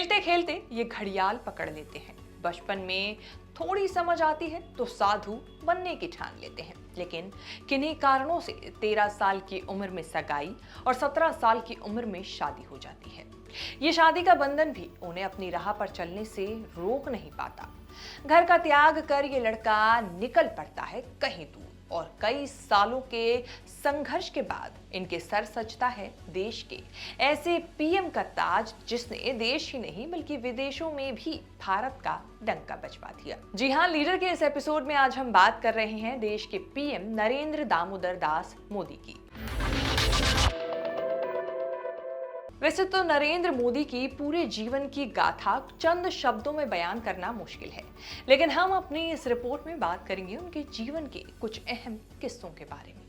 खेलते खेलते ये घड़ियाल पकड़ लेते हैं। बचपन में थोड़ी समझ आती है तो साधु बनने की ठान लेते हैं, लेकिन किन्हीं कारणों से 13 साल की उम्र में सगाई और 17 साल की उम्र में शादी हो जाती है। ये शादी का बंधन भी उन्हें अपनी राह पर चलने से रोक नहीं पाता। घर का त्याग कर ये लड़का निकल पड़ता है कहीं दूर, और कई सालों के संघर्ष के बाद इनके सर सजता है देश के ऐसे पीएम का ताज, जिसने देश ही नहीं बल्कि विदेशों में भी भारत का डंका बजवा दिया। जी हां, लीडर के इस एपिसोड में आज हम बात कर रहे हैं देश के पीएम नरेंद्र दामोदर दास मोदी की। वैसे तो नरेंद्र मोदी की पूरे जीवन की गाथा चंद शब्दों में बयान करना मुश्किल है, लेकिन हम अपनी इस रिपोर्ट में बात करेंगे उनके जीवन के कुछ अहम किस्सों के बारे में।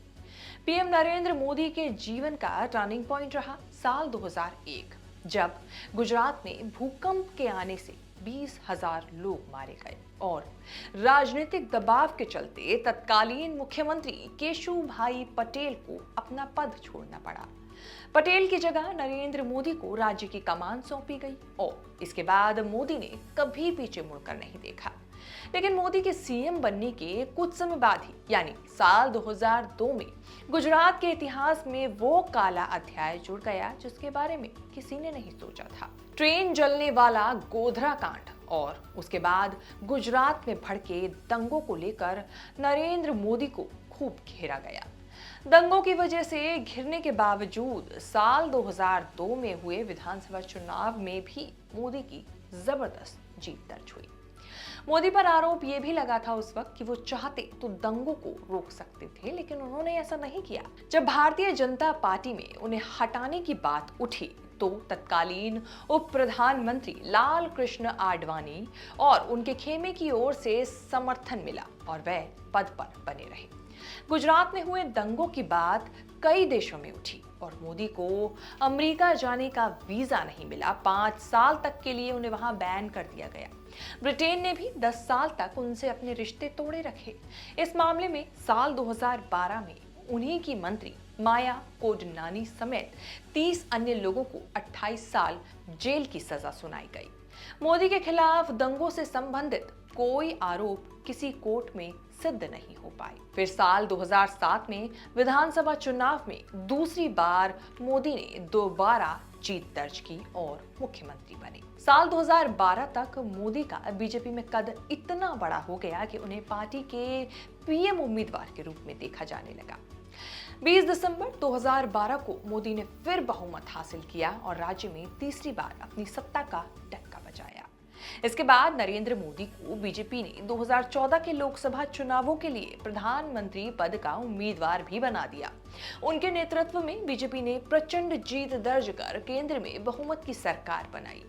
पीएम नरेंद्र मोदी के जीवन का टर्निंग पॉइंट रहा साल 2001, जब गुजरात में भूकंप के आने से 20,000 लोग मारे गए और राजनीतिक दबाव के चलते तत्कालीन मुख्यमंत्री केशुभाई पटेल को अपना पद छोड़ना पड़ा। पटेल की जगह नरेंद्र मोदी को राज्य की कमान सौंपी गई और इसके बाद मोदी ने कभी पीछे मुड़कर नहीं देखा। लेकिन मोदी के सीएम बनने के कुछ समय बाद ही, यानी साल 2002 में गुजरात के इतिहास में वो काला अध्याय जुड़ गया जिसके बारे में किसी ने नहीं सोचा था। ट्रेन जलने वाला गोधरा कांड और उसके बाद गुजरात में भड़के दंगों को लेकर नरेंद्र मोदी को खूब घेरा गया। दंगों की वजह से घिरने के बावजूद साल 2002 में हुए विधानसभा चुनाव में भी मोदी की जबरदस्त जीत दर्ज हुई। मोदी पर आरोप यह भी लगा था उस वक्त कि वो चाहते तो दंगों को रोक सकते थे, लेकिन उन्होंने ऐसा नहीं किया। जब भारतीय जनता पार्टी में उन्हें हटाने की बात उठी तो तत्कालीन उप प्रधानमंत्री लाल कृष्ण आडवाणी और उनके खेमे की ओर से समर्थन मिला और वह पद पर बने रहे। गुजरात में हुए दंगों की बात कई देशों में उठी और मोदी को अमेरिका जाने का वीजा नहीं मिला। 5 साल तक के लिए उन्हें वहां बैन कर दिया गया। ब्रिटेन ने भी 10 साल तक उनसे अपने रिश्ते तोड़े रखे। इस मामले में साल 2012 में उन्हीं की मंत्री माया कोडनानी समेत 30 अन्य लोगों को 28 साल जेल की सजा सुनाई गई। मोदी के खिलाफ दंगों से संबंधित कोई आरोप किसी कोर्ट में सिद्ध नहीं हो पाए। फिर साल 2007 में विधानसभा चुनाव में दूसरी बार मोदी ने दोबारा जीत दर्ज की और मुख्यमंत्री बने। साल 2012 तक मोदी का बीजेपी में कद इतना बड़ा हो गया कि उन्हें पार्टी के पीएम उम्मीदवार के रूप में देखा जाने लगा। 20 दिसंबर 2012 को मोदी ने फिर बहुमत हासिल किया और राज्य में तीसरी बार अपनी सत्ता का डंका बजाया। इसके बाद नरेंद्र मोदी को बीजेपी ने 2014 के लोकसभा चुनावों के लिए प्रधानमंत्री पद का उम्मीदवार भी बना दिया। उनके नेतृत्व में बीजेपी ने प्रचंड जीत दर्ज कर केंद्र में बहुमत की सरकार बनाई।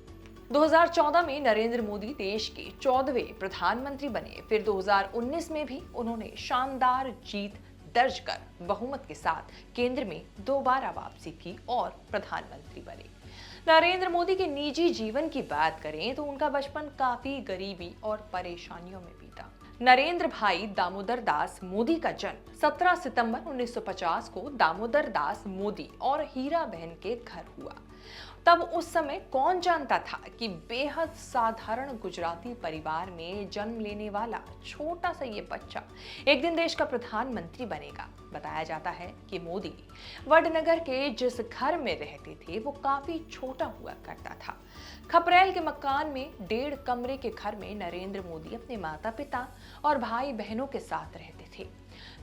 2014 में नरेंद्र मोदी देश के 14वें प्रधानमंत्री बने। फिर 2019 में भी उन्होंने शानदार जीत दर्ज कर बहुमत के साथ केंद्र में दोबारा वापसी की और प्रधानमंत्री बने। नरेंद्र मोदी के निजी जीवन की बात करें तो उनका बचपन काफी गरीबी और परेशानियों में बीता। नरेंद्र भाई दामोदर दास मोदी का जन्म 17 सितंबर 1950 को दामोदर दास मोदी और हीरा बहन के घर हुआ। तब उस समय कौन जानता था कि बेहद साधारण गुजराती परिवार में जन्म लेने वाला छोटा सा ये बच्चा एक दिन देश का प्रधानमंत्री बनेगा। बताया जाता है कि मोदी वडनगर के जिस घर में रहते थे वो काफी छोटा हुआ करता था। खपरेल के मकान में 1.5 कमरे के घर में नरेंद्र मोदी अपने माता पिता और भाई बहनों के साथ रहते थे।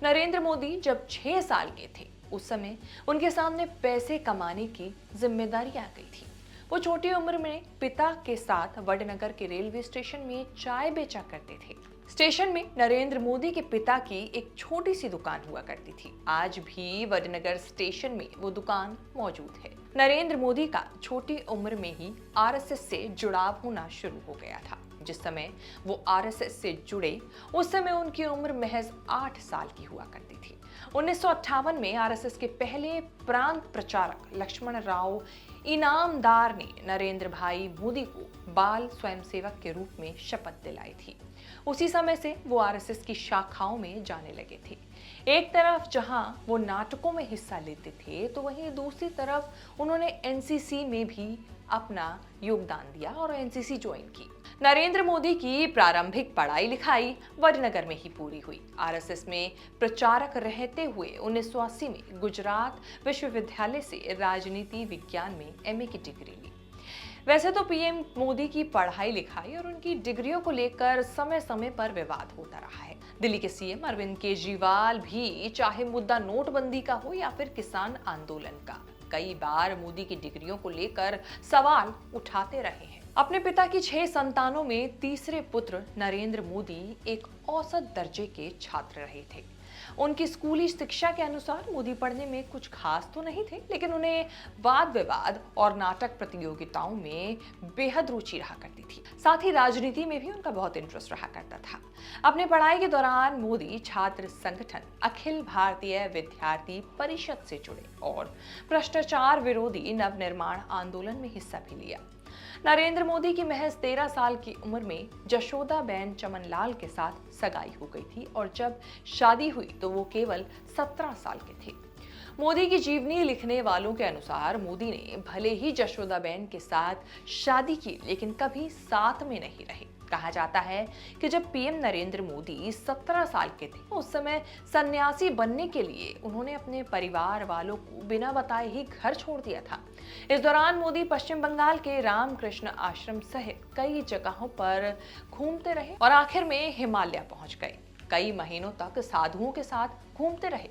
नरेंद्र मोदी जब 6 साल के थे उस समय उनके सामने पैसे कमाने की जिम्मेदारी आ गई थी। वो छोटी उम्र में पिता के साथ वडनगर के रेलवे स्टेशन में चाय बेचा करते थे। स्टेशन में नरेंद्र मोदी के पिता की एक छोटी सी दुकान हुआ करती थी। आज भी वडनगर स्टेशन में वो दुकान मौजूद है। नरेंद्र मोदी का छोटी उम्र में ही आरएसएस से जुड़ाव होना शुरू हो गया था। जिस समय वो आरएसएस से जुड़े उस समय उनकी उम्र महज 8 साल की हुआ करती थी। 1958 में आरएसएस के पहले प्रांत प्रचारक लक्ष्मण राव इनामदार ने नरेंद्र भाई मोदी को बाल स्वयंसेवक के रूप में शपथ दिलाई थी। उसी समय से वो आरएसएस की शाखाओं में जाने लगे थे। एक तरफ जहां वो नाटकों में हिस्सा लेते थे तो वहीं दूसरी तरफ उन्होंने एनसीसी में भी अपना योगदान दिया और एनसीसी ज्वाइन की। नरेंद्र मोदी की प्रारंभिक पढ़ाई लिखाई वडनगर में ही पूरी हुई। आरएसएस में प्रचारक रहते हुए 1980 में गुजरात विश्वविद्यालय से राजनीति विज्ञान में एमए की डिग्री ली। वैसे तो पीएम मोदी की पढ़ाई लिखाई और उनकी डिग्रियों को लेकर समय समय पर विवाद होता रहा है। दिल्ली के सीएम अरविंद केजरीवाल भी, चाहे मुद्दा नोटबंदी का हो या फिर किसान आंदोलन का, कई बार मोदी की डिग्रियों को लेकर सवाल उठाते रहे हैं। अपने पिता की 6 संतानों में तीसरे पुत्र नरेंद्र मोदी एक औसत दर्जे के छात्र रहे थे। उनकी स्कूली शिक्षा के अनुसार मोदी पढ़ने में कुछ खास तो नहीं थे, लेकिन उन्हें वाद विवाद और नाटक प्रतियोगिताओं में बेहद रुचि रहा करती थी। साथ ही राजनीति में भी उनका बहुत इंटरेस्ट रहा करता था। अपने पढ़ाई के दौरान मोदी छात्र संगठन अखिल भारतीय विद्यार्थी परिषद से जुड़े और भ्रष्टाचार विरोधी नवनिर्माण आंदोलन में हिस्सा भी लिया। नरेंद्र मोदी की महज 13 साल की उम्र में जशोदाबेन चमनलाल के साथ सगाई हो गई थी और जब शादी हुई तो वो केवल 17 साल के थे। मोदी की जीवनी लिखने वालों के अनुसार मोदी ने भले ही जशोदाबेन के साथ शादी की, लेकिन कभी साथ में नहीं रहे। कहा जाता है कि जब पीएम नरेंद्र मोदी 17 साल के थे, उस समय सन्यासी बनने के लिए उन्होंने अपने परिवार वालों को बिना बताए ही घर छोड़ दिया था। इस दौरान मोदी पश्चिम बंगाल के रामकृष्ण आश्रम सहित कई जगहों पर घूमते रहे और आखिर में हिमालय पहुंच गए। कई महीनों तक साधुओं के साथ घूमते रहे।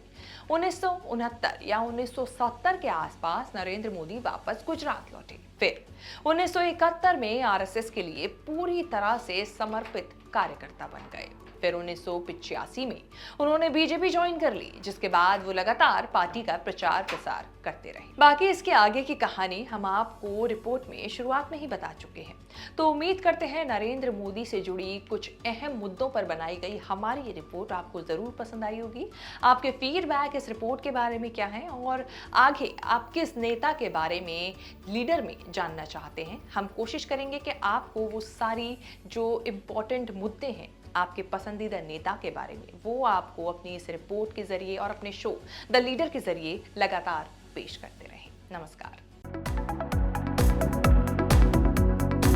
1969 या 1970 के आसपास नरेंद्र मोदी वापस गुजरात लौटे। फिर 1971 में आरएसएस के लिए पूरी तरह से समर्पित कार्यकर्ता बन गए। फिर 1985 में उन्होंने बीजेपी ज्वाइन कर ली, जिसके बाद वो लगातार पार्टी का प्रचार प्रसार करते रहे। बाकी इसके आगे की कहानी हम आपको रिपोर्ट में शुरुआत में ही बता चुके हैं। तो उम्मीद करते हैं नरेंद्र मोदी से जुड़ी कुछ अहम मुद्दों पर बनाई गई हमारी ये रिपोर्ट आपको जरूर पसंद आई होगी। आपके फीडबैक इस रिपोर्ट के बारे में क्या है और आगे आप किस नेता के बारे में, लीडर में जानना चाहते हैं। हम कोशिश करेंगे कि आपको वो सारी जो इम्पोर्टेंट मुद्दे हैं आपके पसंदीदा नेता के बारे में, वो आपको अपनी इस रिपोर्ट के जरिए और अपने शो द लीडर के जरिए लगातार पेश करते रहें। नमस्कार।